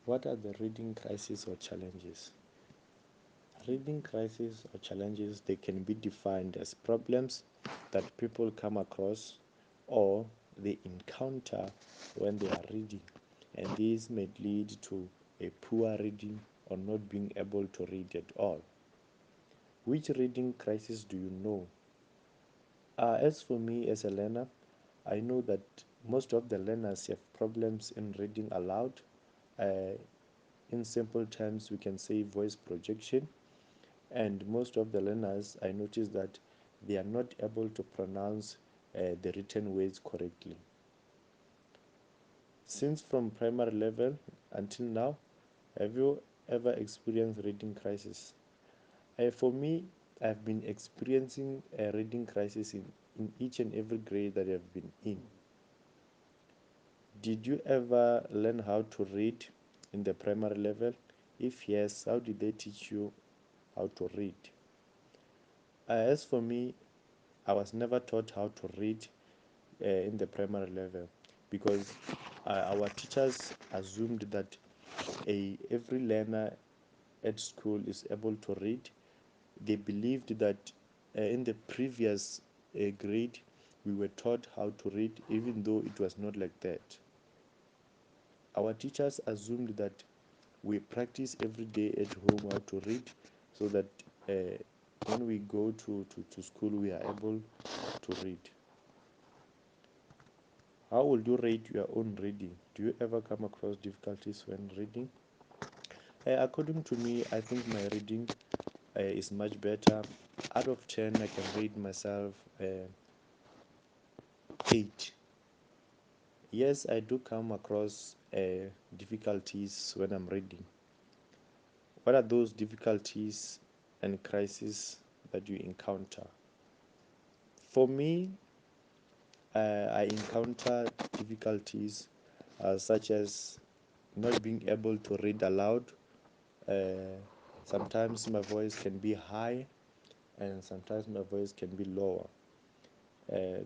What are the reading crises or challenges? Reading crises or challenges, they can be defined as problems that people come across or they encounter when they are reading, and these may lead to a poor reading or not being able to read at all. Which reading crisis do you know? As for me as a learner, I know that most of the learners have problems in reading aloud. Uh, in simple terms, we can say voice projection, and most of the learners, I notice that they are not able to pronounce the written words correctly. Since from primary level until now, have you ever experienced reading crisis? For me, I've been experiencing a reading crisis in each and every grade that I've been in. Did you ever learn how to read in the primary level? If yes, how did they teach you how to read? As for me, I was never taught how to read in the primary level because our teachers assumed that every learner at school is able to read. They believed that in the previous grade we were taught how to read, even though it was not like that. Our teachers assumed that we practice every day at home how to read so that when we go to school we are able to read. How would you rate your own reading? Do you ever come across difficulties when reading? According to me, I think my reading is much better. Out of 10, I can rate myself 8. Yes, I do come across difficulties when I'm reading. What are those difficulties and crises that you encounter? For me, I encounter difficulties such as not being able to read aloud. Sometimes my voice can be high and sometimes my voice can be lower.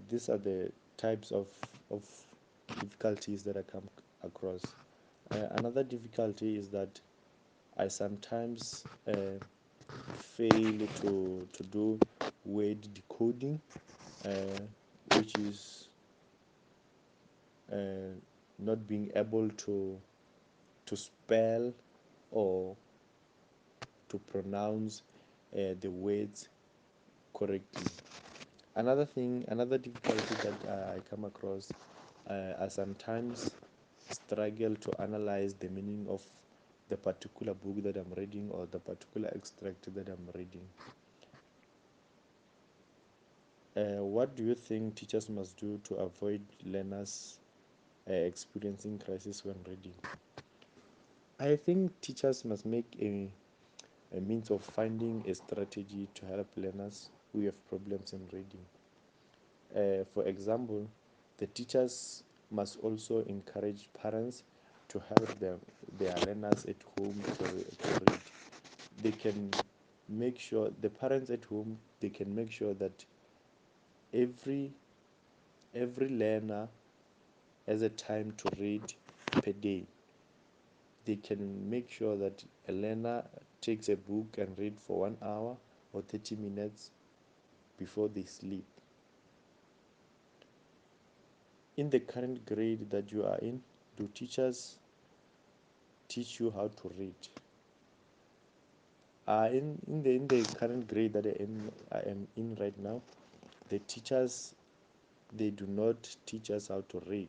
These are the types of difficulties that I come across. Another difficulty is that I sometimes fail to do word decoding, uh, which is uh, not being able to spell or to pronounce the words correctly. Another difficulty that I come across, I sometimes struggle to analyze the meaning of the particular book that I'm reading or the particular extract that I'm reading. What do you think teachers must do to avoid learners experiencing crisis when reading? I think teachers must make a means of finding a strategy to help learners who have problems in reading. For example, the teachers must also encourage parents to help their learners at home to read. They can make sure the parents at home they can make sure that every every learner has a time to read per day. They can make sure that a learner takes a book and read for 1 hour or 30 minutes before they sleep. In the current grade that you are in, do teachers teach you how to read? In the current grade that I am in right now, the teachers they do not teach us how to read.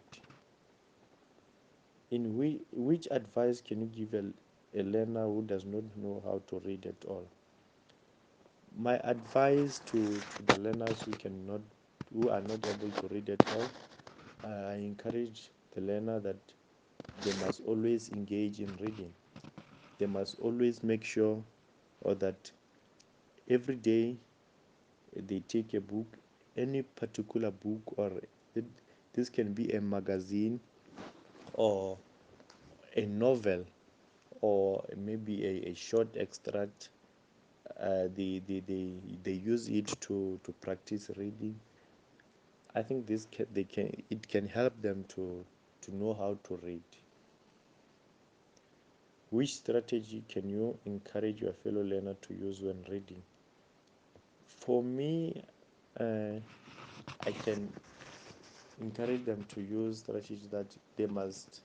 In which advice can you give a learner who does not know how to read at all? My advice to the learners who are not able to read at all, I encourage the learner that they must always engage in reading. They must always make sure or that every day they take a book, any particular book, or it, this can be a magazine or a novel or maybe a short extract. They use it to practice reading. I think it can help them to know how to read. Which strategy can you encourage your fellow learner to use when reading? For me, I can encourage them to use strategy that they must,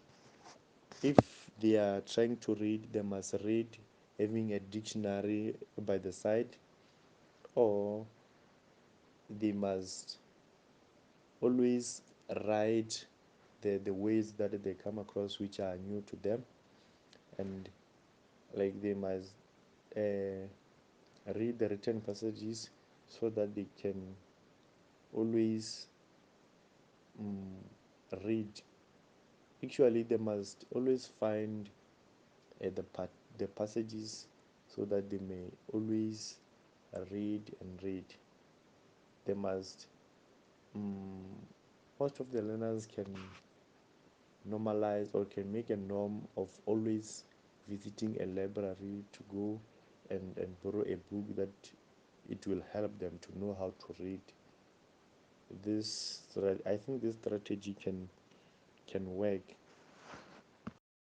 if they are trying to read, they must read having a dictionary by the side, or they must always write the ways that they come across which are new to them, and like they must uh, read the written passages so that they can always read. Actually, they must always find the passages so that they may always read and read. They must, most of the learners can normalize or can make a norm of always visiting a library to go and borrow a book that it will help them to know how to read. I think this strategy can work.